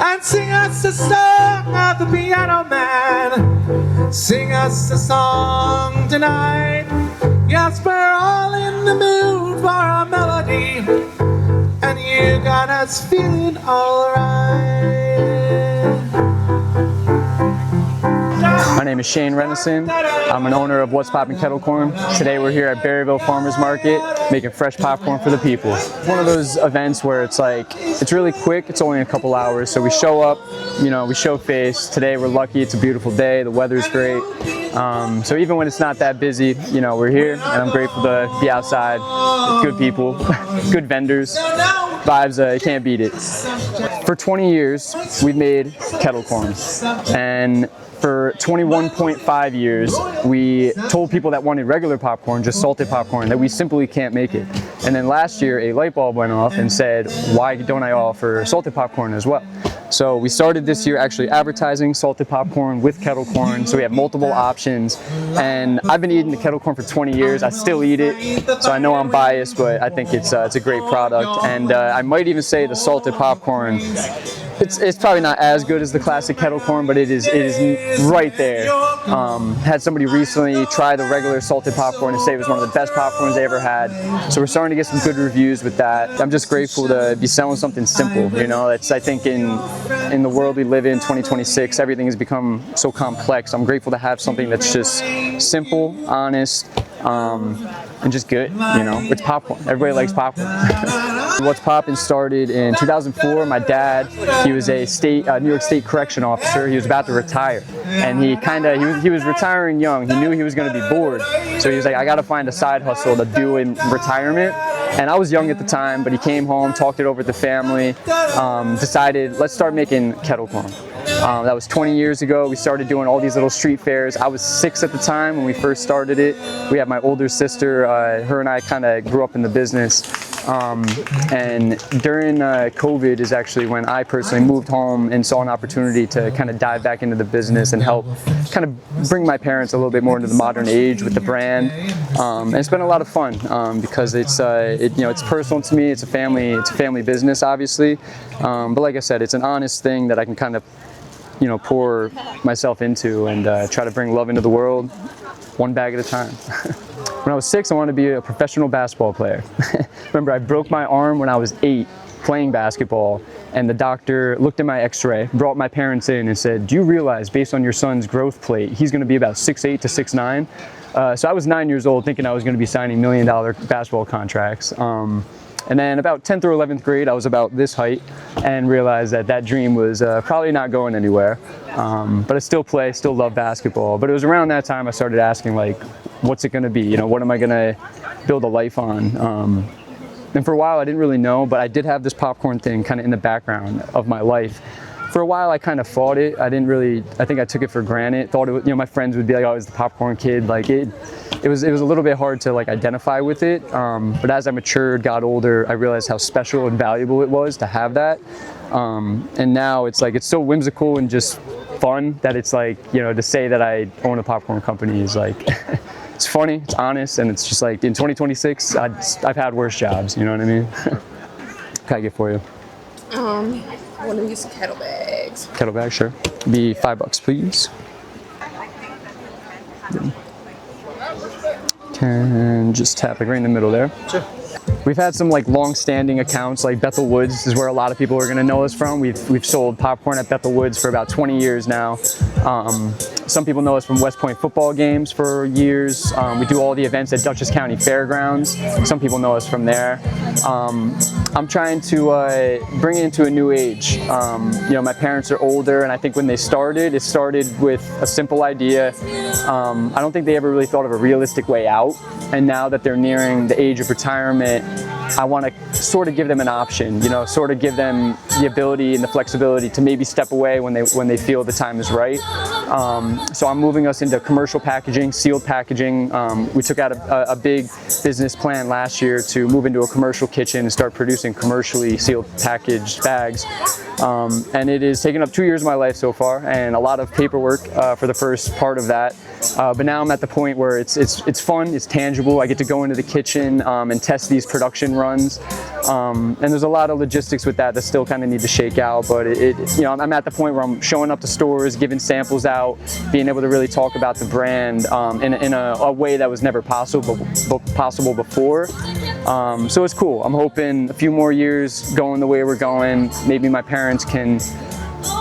and sing us the song of the piano man. Sing us a song tonight. Yes, we're all in the mood for a melody, and you got us feeling alright. My name is Shane Rennison. I'm an owner of Poppin Kettle Korn. Today we're here at Berryville Farmers Market making fresh popcorn for the people. One of those events where it's like, it's really quick, it's only a couple hours, so we show up, you know, we show face. Today we're lucky, it's a beautiful day, the weather's great. So even when it's not that busy, you know, we're here, and I'm grateful to be outside with good people, good vendors, vibes, you can't beat it. For 20 years, we've made kettle corn, and for 21.5 years, we told people that wanted regular popcorn, just salted popcorn, that we simply can't make it. And then last year, a light bulb went off and said, why don't I offer salted popcorn as well? So we started this year actually advertising salted popcorn with kettle corn, so we have multiple options. And I've been eating the kettle corn for 20 years. I still eat it, so I know I'm biased, but I think it's a great product. And I might even say the salted popcorn, it's probably not as good as the classic kettle corn, but it is right there. Had somebody recently try the regular salted popcorn and say it was one of the best popcorns they ever had. So we're starting to get some good reviews with that. I'm just grateful to be selling something simple, you know. It's, I think in the world we live in, 2026, everything has become so complex. I'm grateful to have something that's just simple, honest, and just good, you know. It's popcorn. Everybody likes popcorn. What's Poppin' started in 2004. My dad, he was a New York State correction officer. He was about to retire, and he was retiring young. He knew he was going to be bored, so he was like, I got to find a side hustle to do in retirement. And I was young at the time, but he came home, talked it over with the family, decided, let's start making kettle corn. That was 20 years ago. We started doing all these little street fairs. I was 6 at the time when we first started it. We had my older sister, her and I kind of grew up in the business. And during COVID is actually when I personally moved home and saw an opportunity to kind of dive back into the business and help kind of bring my parents a little bit more into the modern age with the brand. And it's been a lot of fun because it's it's personal to me. It's a family business, obviously. But like I said, it's an honest thing that I can kind of pour myself into and try to bring love into the world, one bag at a time. When I was 6, I wanted to be a professional basketball player. Remember, I broke my arm when I was 8 playing basketball, and the doctor looked at my x-ray, brought my parents in and said, do you realize based on your son's growth plate, he's going to be about 6'8" to 6'9"? So I was 9 years old thinking I was going to be signing $1 million basketball contracts. And then about 10th or 11th grade, I was about this height and realized that dream was probably not going anywhere. But I still love basketball. But it was around that time I started asking, like, what's it going to be? You know, what am I going to build a life on? And for a while, I didn't really know, but I did have this popcorn thing kind of in the background of my life. For a while, I kind of fought it. I think I took it for granted. Thought it was, my friends would be like, oh, I was the popcorn kid. Like it was a little bit hard to like identify with it. But as I matured, got older, I realized how special and valuable it was to have that. And now it's like, it's so whimsical and just fun that it's like, to say that I own a popcorn company is like, it's funny, it's honest, and it's just like in 2026, I've had worse jobs, you know what I mean? What can I get for you? I want to use some kettle bags. Kettle bag, sure. Be $5, please. Can just tap it right in the middle there. Sure. We've had some like long-standing accounts, like Bethel Woods is where a lot of people are going to know us from. We've sold popcorn at Bethel Woods for about 20 years now. Some people know us from West Point football games for years. We do all the events at Dutchess County Fairgrounds. Some people know us from there. I'm trying to bring it into a new age. My parents are older, and I think when it started with a simple idea. I don't think they ever really thought of a realistic way out. And now that they're nearing the age of retirement, I want to sort of give them an option, sort of give them the ability and the flexibility to maybe step away when they feel the time is right. So I'm moving us into commercial packaging, sealed packaging. We took out a big business plan last year to move into a commercial kitchen and start producing commercially sealed packaged bags. And it has taken up 2 years of my life so far, and a lot of paperwork for the first part of that. But now I'm at the point where it's fun, it's tangible. I get to go into the kitchen and test these production runs. And there's a lot of logistics with that still kind of need to shake out, but you know, I'm at the point where I'm showing up to stores, giving samples out, being able to really talk about the brand in a way that was never possible before. So it's cool. I'm hoping a few more years going the way we're going, maybe my parents can,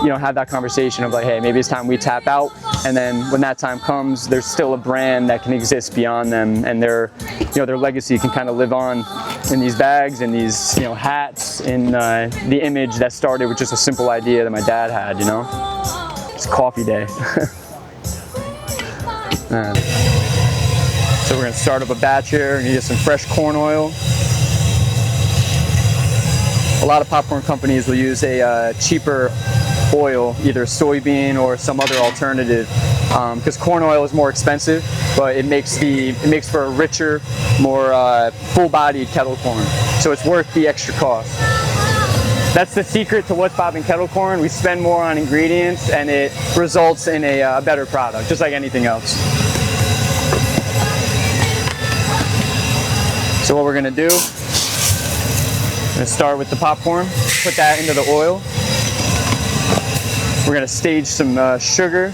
you know, have that conversation of like, hey, maybe it's time we tap out. And then when that time comes, there's still a brand that can exist beyond them, and their legacy can kind of live on in these bags and these, you know, hats, in the image that started with just a simple idea that my dad had, you know. It's coffee day. So we're gonna start up a batch here. We're gonna get some fresh corn oil. A lot of popcorn companies will use a cheaper oil, either soybean or some other alternative, because corn oil is more expensive, but it makes for a richer, more full-bodied kettle corn. So it's worth the extra cost. That's the secret to What's Poppin Kettle Korn. We spend more on ingredients, and it results in a better product, just like anything else. So what we're gonna do, we're gonna start with the popcorn, put that into the oil. We're gonna stage some sugar,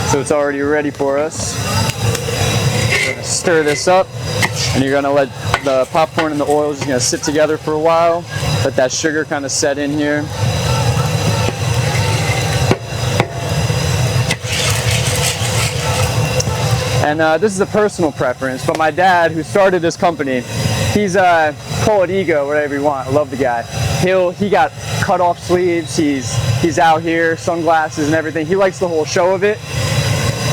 so it's already ready for us. We're gonna stir this up, and you're gonna let the popcorn and the oil just gonna sit together for a while. Let that sugar kind of set in here. And this is a personal preference, but my dad, who started this company, he's call it ego, whatever you want. I love the guy. He got cut off sleeves. He's out here, sunglasses and everything. He likes the whole show of it.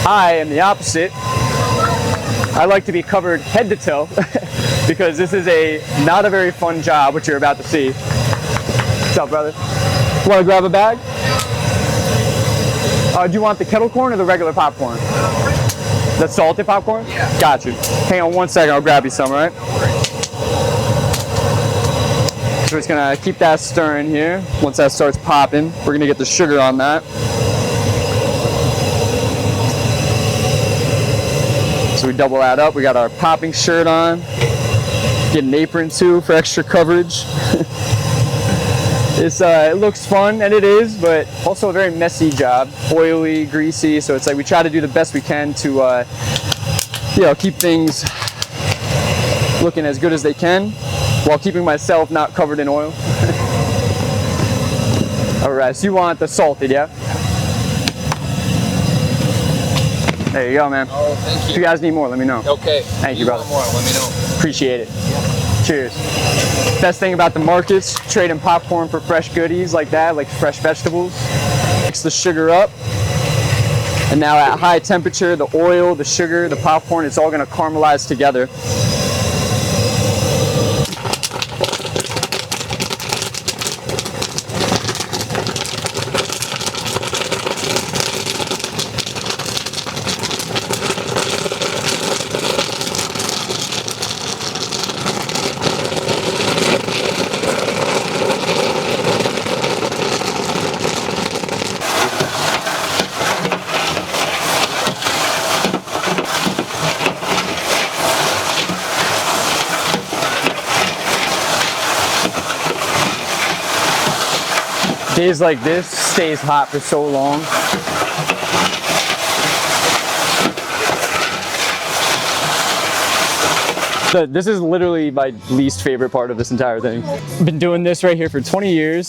I am the opposite. I like to be covered head to toe because this is not a very fun job, which you're about to see. What's up, brother? Want to grab a bag? Do you want the kettle corn or the regular popcorn? The salted popcorn? Yeah. Got you. Hang on one second, I'll grab you some, all right? So we're just gonna keep that stirring here. Once that starts popping, we're gonna get the sugar on that. So we double that up. We got our popping shirt on. Get an apron too for extra coverage. It looks fun, and it is, but also a very messy job. Oily, greasy, so it's like we try to do the best we can to you know, keep things looking as good as they can while keeping myself not covered in oil. All right, so you want the salted, yeah? There you go, man. Oh, thank you. If you guys need more, let me know. Okay. Thank you, brother. More, let me know. Appreciate it. Cheers. Best thing about the markets, trading popcorn for fresh goodies like that, like fresh vegetables. Mix the sugar up. And now at high temperature, the oil, the sugar, the popcorn, it's all gonna caramelize together. Days like this stays hot for so long. This is literally my least favorite part of this entire thing. I've been doing this right here for 20 years.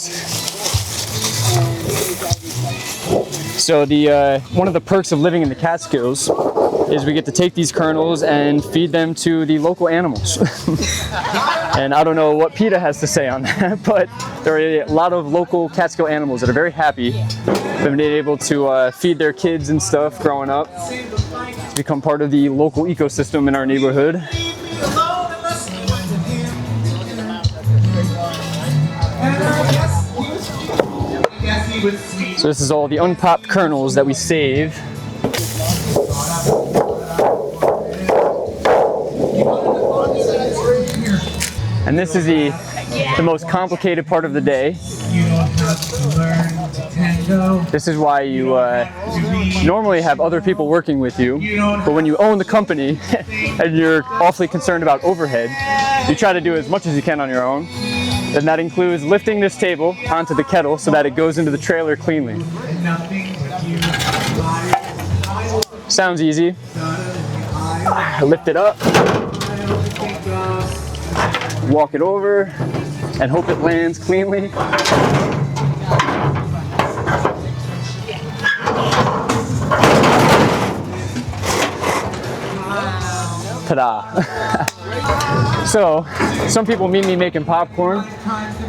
So one of the perks of living in the Catskills is we get to take these kernels and feed them to the local animals. And I don't know what PETA has to say on that, but there are a lot of local Catskill animals that are very happy. They've been able to feed their kids and stuff growing up. It's become part of the local ecosystem in our neighborhood. So this is all the unpopped kernels that we save. And this is the most complicated part of the day. This is why you normally have other people working with you, but when you own the company and you're awfully concerned about overhead, you try to do as much as you can on your own. And that includes lifting this table onto the kettle so that it goes into the trailer cleanly. Sounds easy. I lift it up, walk it over, and hope it lands cleanly. Ta-da! So, some people meet me making popcorn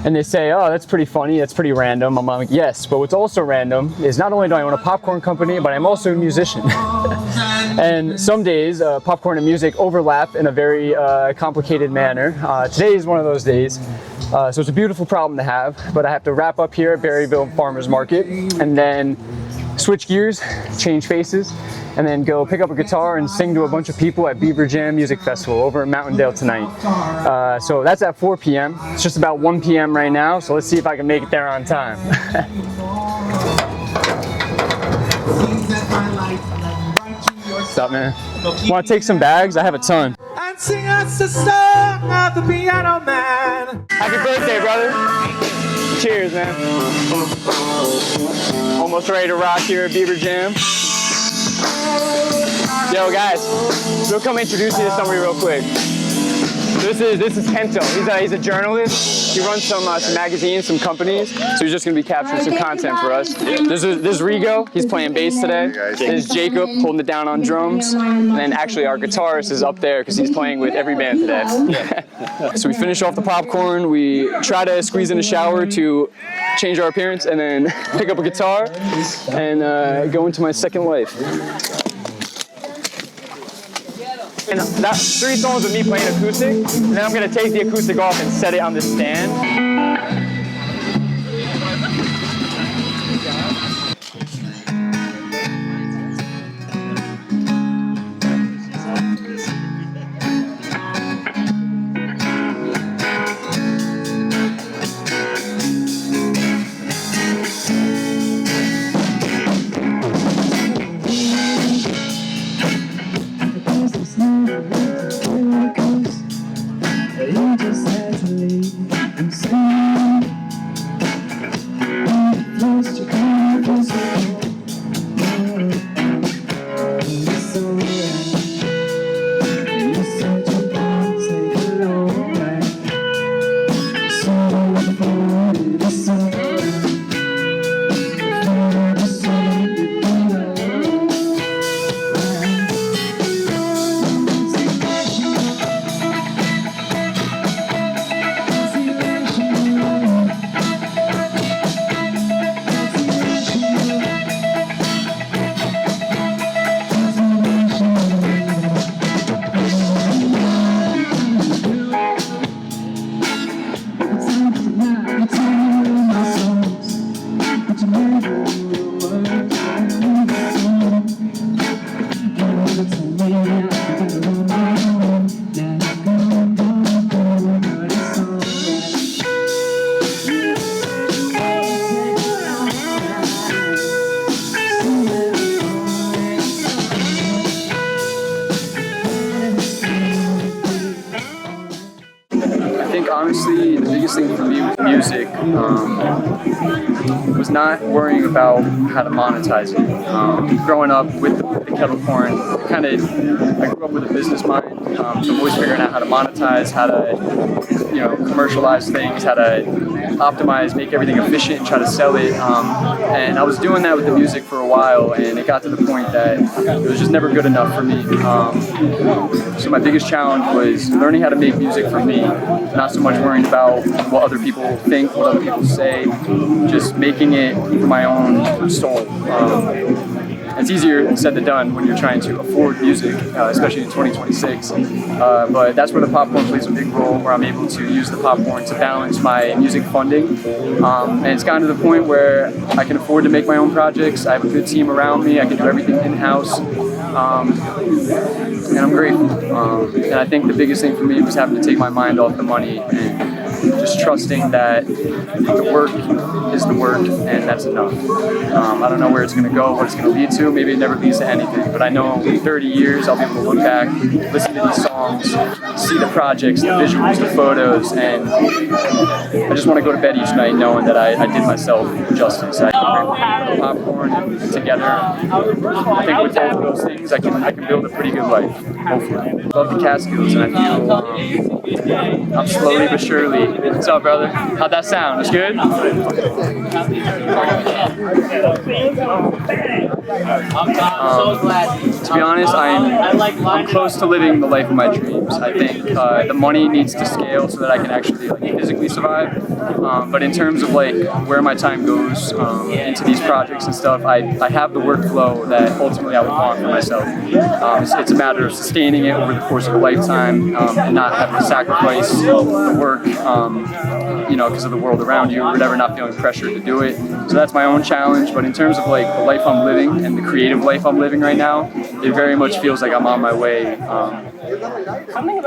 and they say, oh, that's pretty funny, that's pretty random. I'm like, yes, but what's also random is not only do I own a popcorn company, but I'm also a musician. And some days, popcorn and music overlap in a very complicated manner. Today is one of those days. So it's a beautiful problem to have, but I have to wrap up here at Berryville Farmers Market and then switch gears, change faces, and then go pick up a guitar and sing to a bunch of people at Beaver Jam Music Festival over in Mountaindale tonight. So that's at 4 p.m. It's just about 1 p.m. right now, so let's see if I can make it there on time. What's up, man? Want to take some bags? I have a ton. And sing us the song of the piano man. Happy birthday, brother. Cheers, man. Almost ready to rock here at Beaver Jam. Yo, guys, we'll come introduce you to somebody real quick. This is Kento. He's a journalist. He runs some magazines, some companies. So he's just gonna be capturing some content for us. This is Rigo. He's playing bass today. This is Jacob holding it down on drums. And then actually our guitarist is up there because he's playing with every band today. So we finish off the popcorn. We try to squeeze in a shower to change our appearance, and then pick up a guitar and go into my second life. And that's 3 songs of me playing acoustic, and then I'm gonna take the acoustic off and set it on this stand. Honestly, the biggest thing for me with music was not worrying about how to monetize it. Growing up with the kettle corn, I grew up with a business mind, so I'm always figuring out how to monetize, how to commercialize things, how to optimize, make everything efficient, and try to sell it. And I was doing that with the music for a while, and it got to the point that it was just never good enough for me. So my biggest challenge was learning how to make music for me, not so much worrying about what other people think, what other people say, just making it for my own soul. It's easier said than done when you're trying to afford music, especially in 2026. But that's where the popcorn plays a big role, where I'm able to use the popcorn to balance my music funding. And it's gotten to the point where I can afford to make my own projects. I have a good team around me. I can do everything in-house. And I'm grateful. And I think the biggest thing for me was having to take my mind off the money and just just trusting that the work is the work and that's enough. I don't know where it's going to go, what it's going to lead to. Maybe it never leads to anything, but I know in 30 years I'll be able to look back, listen to these songs, see the projects, the visuals, the photos, and I just want to go to bed each night knowing that I did myself justice. I can bring popcorn together. I think with both of those things, I can build a pretty good life, hopefully. Love the Catskills, and I feel I'm slowly but surely. What's up, brother? How'd that sound? It's good? To be honest, I'm close to living the life of my dreams. I think the money needs to scale so that I can actually physically survive. But in terms of where my time goes into these projects and stuff, I have the workflow that ultimately I would want for myself. It's a matter of sustaining it over the course of a lifetime and not having to sacrifice the work, because of the world around you or whatever, not feeling pressured to do it. So that's my own challenge. But in terms of the life I'm living and the creative life I'm living right now, it very much feels like I'm on my way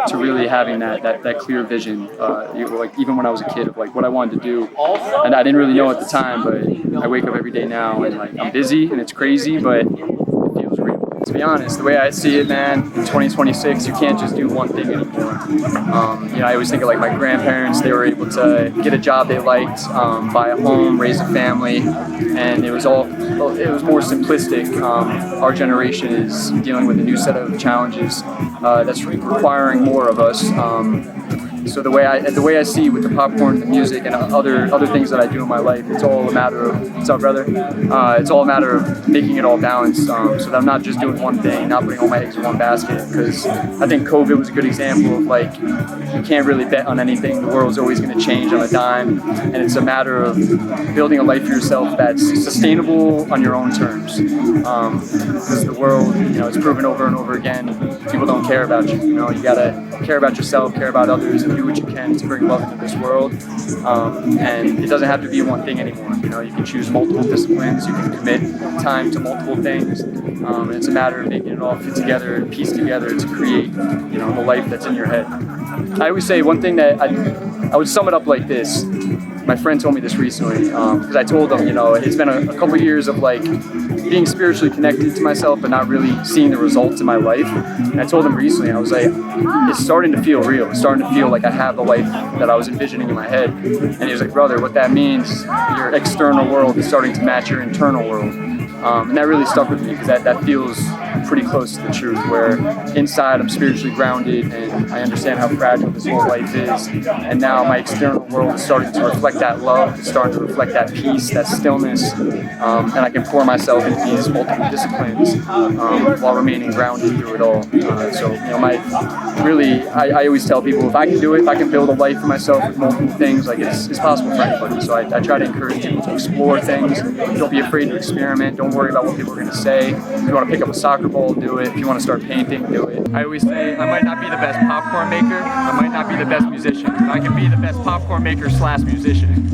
to really having that clear vision. Even when I was a kid, of what I wanted to do, and I didn't really know at the time, but I wake up every day now and I'm busy and it's crazy, but it feels real. To be honest, the way I see it, man, in 2026, you can't just do one thing anymore. I always think of my grandparents. They were able to get a job they liked, buy a home, raise a family, and it was more simplistic. Our generation is dealing with a new set of challenges that's requiring more of us. So the way I see with the popcorn, the music, and other things that I do in my life, it's all a matter of, what's up, brother? It's all a matter of making it all balanced, so that I'm not just doing one thing, not putting all my eggs in one basket. Because I think COVID was a good example of you can't really bet on anything. The world's always going to change on a dime, and it's a matter of building a life for yourself that's sustainable on your own terms. Because the world, it's proven over and over again, people don't care about you. You gotta care about yourself, care about others, and do what you can to bring love into this world. And it doesn't have to be one thing anymore. You can choose multiple disciplines, you can commit time to multiple things. And it's a matter of making it all fit together and piece together to create, the life that's in your head. I always say one thing that I would sum it up like this. My friend told me this recently, because I told him, it's been a couple of years of being spiritually connected to myself but not really seeing the results in my life. And I told him recently, I was like, it's starting to feel real. It's starting to feel like I have the life that I was envisioning in my head. And he was like, brother, what that means, your external world is starting to match your internal world. And that really stuck with me because that feels pretty close to the truth, where inside I'm spiritually grounded and I understand how fragile this whole life is. And now my external world is starting to reflect that love, it's starting to reflect that peace, that stillness, and I can pour myself into these multiple disciplines while remaining grounded through it all. I always tell people, if I can do it, if I can build a life for myself with multiple things, it's possible for anybody. So I try to encourage people to explore things. Don't be afraid to experiment. Don't worry about what people are going to say. If you want to pick up a soccer ball, do it. If you want to start painting, do it. I always say, I might not be the best popcorn maker, I might not be the best musician, but I can be the best popcorn maker / musician.